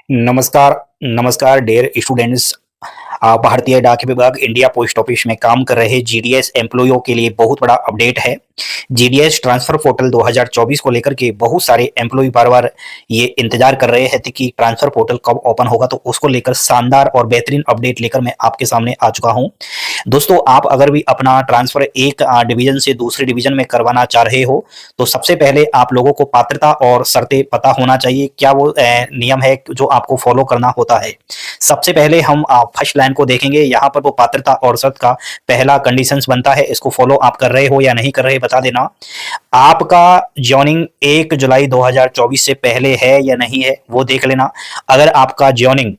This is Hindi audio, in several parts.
नमस्कार नमस्कार डियर स्टूडेंट्स। भारतीय डाक विभाग इंडिया पोस्ट ऑफिस में काम कर रहे जीडीएस एम्प्लॉयों के लिए बहुत बड़ा अपडेट है। जीडीएस ट्रांसफर पोर्टल 2024 को लेकर के बहुत सारे एम्प्लॉय बार बार ये इंतजार कर रहे हैं कि ट्रांसफर पोर्टल कब ओपन होगा, तो उसको लेकर शानदार और बेहतरीन अपडेट लेकर मैं आपके सामने आ चुका हूं। दोस्तों, आप अगर भी अपना ट्रांसफर एक डिवीजन से दूसरे डिवीजन में करवाना चाह रहे हो तो सबसे पहले आप लोगों को पात्रता और शर्तें पता होना चाहिए। क्या वो नियम है जो आपको फॉलो करना होता है। सबसे पहले हम फर्स्ट लाइन को देखेंगे। यहाँ पर वो पात्रता और शर्त का पहला कंडीशंस बनता है, इसको फॉलो आप कर रहे हो या नहीं कर रहे बता देना। आपका ज्वाइनिंग 1 जुलाई 2024 से पहले है या नहीं है वो देख लेना। अगर आपका ज्वाइनिंग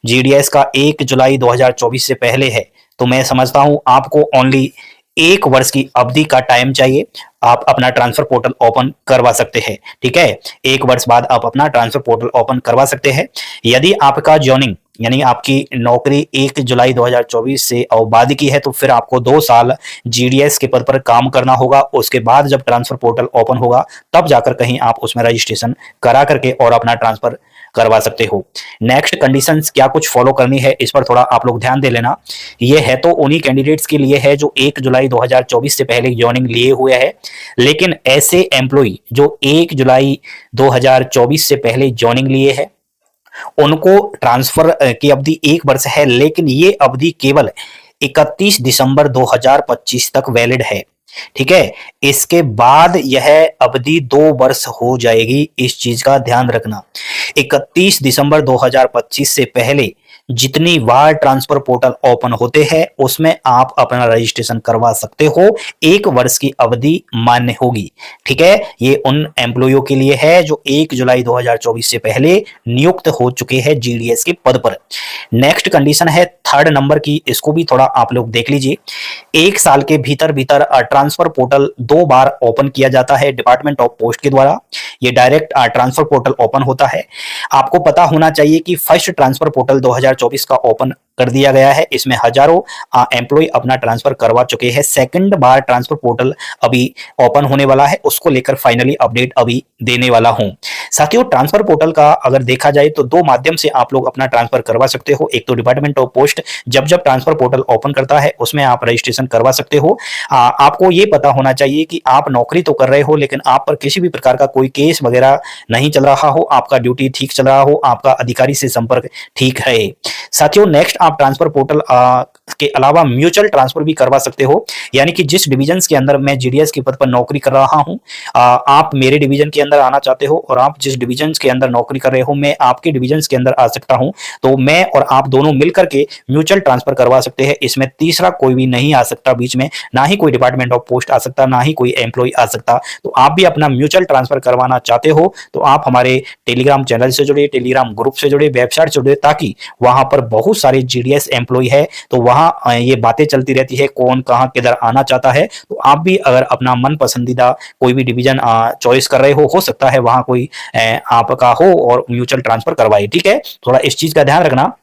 जीडीएस का 1 जुलाई 2024 से पहले है तो मैं समझता हूं आपको ओनली 1 वर्ष की अवधि का टाइम चाहिए, आप अपना ट्रांसफर पोर्टल ओपन करवा सकते हैं। ठीक है, 1 वर्ष बाद आप अपना ट्रांसफर पोर्टल ओपन करवा सकते हैं। यदि आपका ज्वाइनिंग यानी आपकी नौकरी 1 जुलाई 2024 से और बाद की है तो फिर आपको 2 साल जीडीएस के पद पर काम करना होगा। उसके बाद जब ट्रांसफर पोर्टल ओपन होगा तब जाकर कहीं आप उसमें रजिस्ट्रेशन करा करके और अपना ट्रांसफर करवा सकते हो। नेक्स्ट कंडीशंस क्या कुछ फॉलो करनी है इस पर थोड़ा आप लोग ध्यान दे लेना। ये है तो उन्हीं कैंडिडेट्स के लिए है जो 1 जुलाई 2024 से पहले ज्वाइनिंग लिए हुए है, लेकिन ऐसे एम्प्लॉय जो 1 जुलाई 2024 से पहले ज्वाइनिंग लिए है उनको ट्रांसफर की अवधि 1 वर्ष है, लेकिन ये अवधि केवल 31 दिसंबर 2025 तक वैलिड है। ठीक है, इसके बाद यह अवधि 2 वर्ष हो जाएगी, इस चीज का ध्यान रखना। 31 दिसंबर 2025 से पहले जितनी बार ट्रांसफर पोर्टल ओपन होते हैं उसमें आप अपना रजिस्ट्रेशन करवा सकते हो। 1 वर्ष की अवधि मान्य होगी। ठीक है, ये उन एम्प्लॉयों के लिए है जो 1 जुलाई 2024 से पहले नियुक्त हो चुके हैं जीडीएस के पद पर। नेक्स्ट कंडीशन है 3rd नंबर की, इसको भी थोड़ा आप लोग देख लीजिए। 1 साल के भीतर भीतर ट्रांसफर पोर्टल 2 बार ओपन किया जाता है डिपार्टमेंट ऑफ पोस्ट के द्वारा। ये डायरेक्ट ट्रांसफर पोर्टल ओपन होता है। आपको पता होना चाहिए कि फर्स्ट ट्रांसफर पोर्टल 2024 का ओपन कर दिया गया है, इसमें हजारों एम्प्लॉय अपना ट्रांसफर करवा चुके हैं। सेकंड बार ट्रांसफर पोर्टल अभी ओपन होने वाला है, उसको लेकर फाइनली अपडेट अभी देने वाला हूं। साथियों, ट्रांसफर पोर्टल का अगर देखा जाए तो 2 माध्यम से आप लोग अपना ट्रांसफर करवा सकते हो। एक तो डिपार्टमेंट ऑफ पोस्ट जब जब ट्रांसफर पोर्टल ओपन करता है उसमें आप रजिस्ट्रेशन करवा सकते हो। आपको ये पता होना चाहिए कि आप नौकरी तो कर रहे हो लेकिन आप पर किसी भी प्रकार का कोई केस वगैरह नहीं चल रहा हो, आपका ड्यूटी ठीक चल रहा हो, आपका अधिकारी से संपर्क ठीक है। साथियों, नेक्स्ट आप ट्रांसफर पोर्टल के अलावा म्यूचुअल ट्रांसफर भी करवा सकते हो। यानी कि जिस डिवीजन के अंदर मैं जीडीएस के पद पर नौकरी कर रहा हूं, आप मेरे डिवीजन के अंदर आना चाहते हो और आप जिस डिवीजन के अंदर नौकरी कर रहे हो मैं आपके डिवीजन के अंदर आ सकता हूं, तो मैं और आप दोनों मिलकर के म्यूचुअल ट्रांसफर करवा सकते हैं। इसमें तीसरा कोई भी नहीं आ सकता बीच में, ना ही कोई डिपार्टमेंट ऑफ पोस्ट आ सकता, ना ही कोई एम्प्लॉय आ सकता। तो आप भी अपना म्यूचुअल ट्रांसफर करवाना चाहते हो तो आप हमारे टेलीग्राम चैनल से जुड़े, टेलीग्राम ग्रुप से जुड़े, वेबसाइट से जुड़े, ताकि वहां पर बहुत सारे जीडीएस एम्प्लॉय है तो वहां ये बातें चलती रहती है कौन कहां किधर आना चाहता है। तो आप भी अगर अपना मन पसंदीदा कोई भी डिवीजन चॉइस कर रहे हो सकता है वहां कोई आपका हो और म्यूचुअल ट्रांसफर करवाए। ठीक है, थोड़ा इस चीज का ध्यान रखना।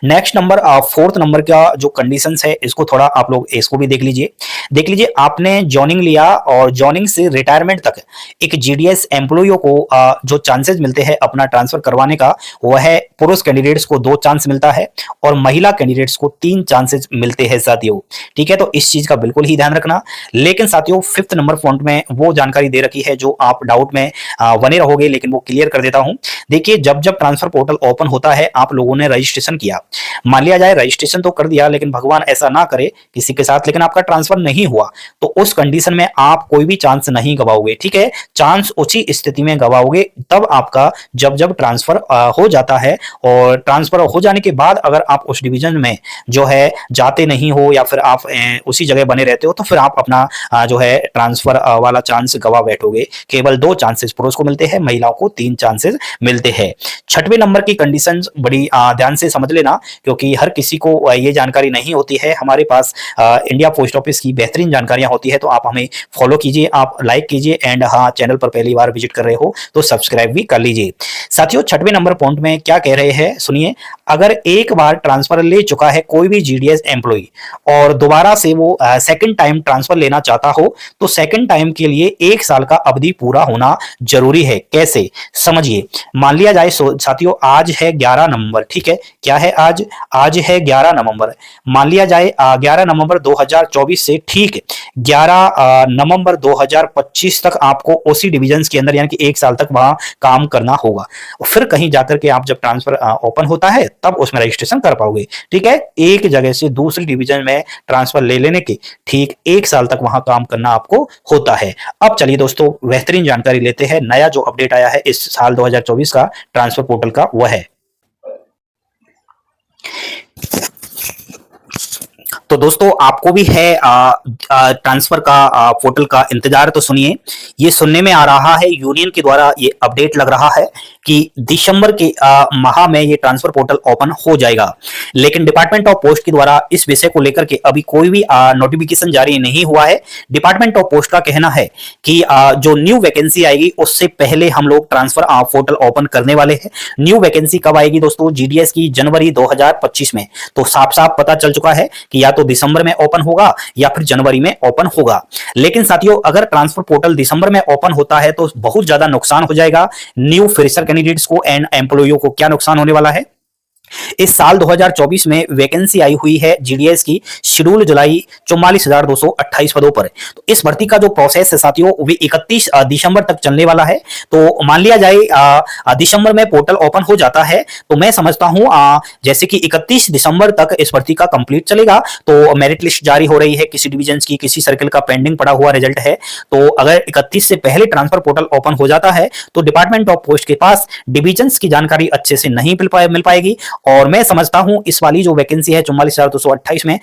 नेक्स्ट नंबर 4th नंबर का जो कंडीशंस है इसको थोड़ा आप लोग इसको भी देख लीजिए। आपने जॉइनिंग लिया और जॉइनिंग से रिटायरमेंट तक एक जीडीएस एम्प्लॉइयों को जो चांसेस मिलते हैं अपना ट्रांसफर करवाने का, वह है पुरुष कैंडिडेट्स को 2 चांस मिलता है और महिला कैंडिडेट्स को 3 चांसेस मिलते हैं साथियों। ठीक है, तो इस चीज का बिल्कुल ही ध्यान रखना। लेकिन साथियों 5th नंबर पॉइंट में वो जानकारी दे रखी है जो आप डाउट में बने रहोगे, लेकिन वो क्लियर कर देता हूं। देखिए, जब जब ट्रांसफर पोर्टल ओपन होता है आप लोगों ने रजिस्ट्रेशन किया, मान लिया जाए रजिस्ट्रेशन तो कर दिया लेकिन भगवान ऐसा ना करे किसी के साथ, लेकिन आपका ट्रांसफर नहीं हुआ तो उस कंडीशन में आप कोई भी चांस नहीं गवाओगे। ठीक है, चांस उसी स्थिति में गवाओगे तब आपका जब जब ट्रांसफर हो जाता है, और ट्रांसफर हो जाने के बाद अगर आप उस डिवीजन में जो है जाते नहीं हो या फिर आप उसी जगह बने रहते हो तो फिर आप अपना जो है ट्रांसफर वाला चांस गवा बैठोगे। केवल 2 चांसेस पुरुष को मिलते हैं, महिलाओं को 3 चांसेस मिलते हैं। 6वें नंबर की कंडीशन बड़ी ध्यान से समझ समझ लेना, क्योंकि हर किसी को ये जानकारी नहीं होती है। हमारे पास इंडिया पोस्ट ऑफिस की बेहतरीन जानकारियां होती है, तो आप हमें फॉलो कीजिए, आप लाइक कीजिए एंड हाँ, चैनल पर पहली बार विजिट कर रहे हो तो सब्सक्राइब भी कर लीजिए। साथियों, 6वें नंबर पॉइंट में क्या कह रहे हैं सुनिए। अगर एक बार ट्रांसफर ले चुका है कोई भी जीडीएस एम्प्लॉय और दोबारा से वो सेकंड टाइम ट्रांसफर लेना चाहता हो, तो सेकंड टाइम के लिए 1 साल का अवधि पूरा होना जरूरी है। कैसे, समझिए। मान लिया जाए साथियों, आज है 11 नवंबर, ठीक है। क्या है आज? आज है 11 नवंबर। मान लिया जाए 11 नवंबर 2024 से ठीक 11 नवंबर 2025 तक आपको ओसी डिविजन के अंदर यानी कि 1 साल तक वहां काम करना होगा। फिर कहीं जाकर के आप जब ट्रांसफर ओपन होता है तब उसमें रजिस्ट्रेशन कर पाओगे, ठीक है। एक जगह से दूसरी डिवीजन में ट्रांसफर ले लेने के ठीक 1 साल तक वहां काम करना आपको होता है। अब चलिए दोस्तों, बेहतरीन जानकारी लेते हैं। नया जो अपडेट आया है इस साल 2024 का ट्रांसफर पोर्टल का, वह है। तो दोस्तों, आपको भी है ट्रांसफर का पोर्टल का इंतजार, तो सुनिए। ये सुनने में आ रहा है, यूनियन के द्वारा ये अपडेट लग रहा है कि दिसंबर के माह में ये ट्रांसफर पोर्टल ओपन हो जाएगा। लेकिन डिपार्टमेंट ऑफ पोस्ट के द्वारा इस विषय को लेकर के अभी कोई भी नोटिफिकेशन जारी नहीं हुआ है। डिपार्टमेंट ऑफ पोस्ट का कहना है कि जो न्यू वैकेंसी आएगी उससे पहले हम लोग ट्रांसफर पोर्टल ओपन करने वाले हैं। न्यू वैकेंसी कब आएगी दोस्तों? जीडीएस की जनवरी 2025 में। तो साफ साफ पता चल चुका है कि या तो दिसंबर में ओपन होगा या फिर जनवरी में ओपन होगा। लेकिन साथियों, अगर ट्रांसफर पोर्टल दिसंबर में ओपन होता है तो बहुत ज्यादा नुकसान हो जाएगा न्यू फ्रेशर कैंडिडेट्स को एंड एम्प्लॉइयों को। क्या नुकसान होने वाला है? इस साल 2024 में वैकेंसी आई हुई है जीडीएस की शेड्यूल जुलाई 44,228 पदों पर। तो इस भर्ती का जो प्रोसेस है साथियों, वो 31 दिसंबर तक चलने वाला है। तो मान लिया जाए दिसंबर में पोर्टल ओपन हो जाता है, तो मैं समझता हूं जैसे कि 31 दिसंबर तक इस भर्ती का कंप्लीट चलेगा। तो मेरिट लिस्ट जारी हो रही है, किसी डिवीजन की, किसी सर्कल का पेंडिंग पड़ा हुआ रिजल्ट है। तो अगर 31 से पहले ट्रांसफर पोर्टल ओपन हो जाता है तो डिपार्टमेंट ऑफ पोस्ट के पास डिवीजन की जानकारी अच्छे से नहीं मिल पाएगी। और मैं समझता हूं इस वाली जो वैकेंसी है 44,228 में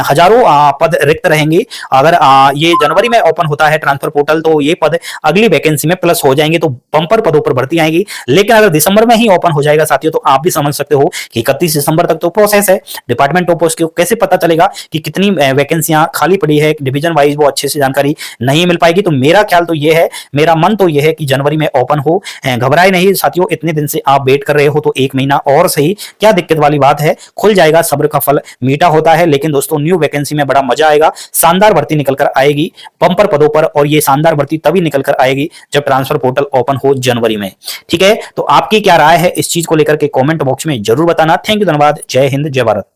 हजारों पद रिक्त रहेंगे। अगर ये जनवरी में ओपन होता है ट्रांसफर पोर्टल तो ये पद अगली वैकेंसी में प्लस हो जाएंगे, तो बंपर पदों पर भर्ती आएगी। लेकिन अगर दिसंबर में ही ओपन हो जाएगा साथियों, तो आप भी समझ सकते हो कि 31 दिसंबर तक तो प्रोसेस है। डिपार्टमेंट ऑफ पोस्ट को कैसे पता चलेगा कि कितनी वैकेंसियां खाली पड़ी है डिवीजन वाइज, वो अच्छे से जानकारी नहीं मिल पाएगी। तो मेरा ख्याल तो ये है, मेरा मन तो ये है कि जनवरी में ओपन हो। घबराए नहीं साथियों, इतने दिन से आप वेट कर रहे हो तो 1 महीना और सही, क्या दिक्कत वाली बात है। खुल जाएगा, सब्र का फल मीठा होता है। लेकिन दोस्तों, न्यू वैकेंसी में बड़ा मजा आएगा, शानदार भर्ती निकल कर आएगी बंपर पदों पर। और ये शानदार भर्ती तभी निकल कर आएगी जब ट्रांसफर पोर्टल ओपन हो जनवरी में, ठीक है। तो आपकी क्या राय है इस चीज को लेकर के कमेंट बॉक्स में जरूर बताना। थैंक यू, धन्यवाद। जय हिंद, जय भारत।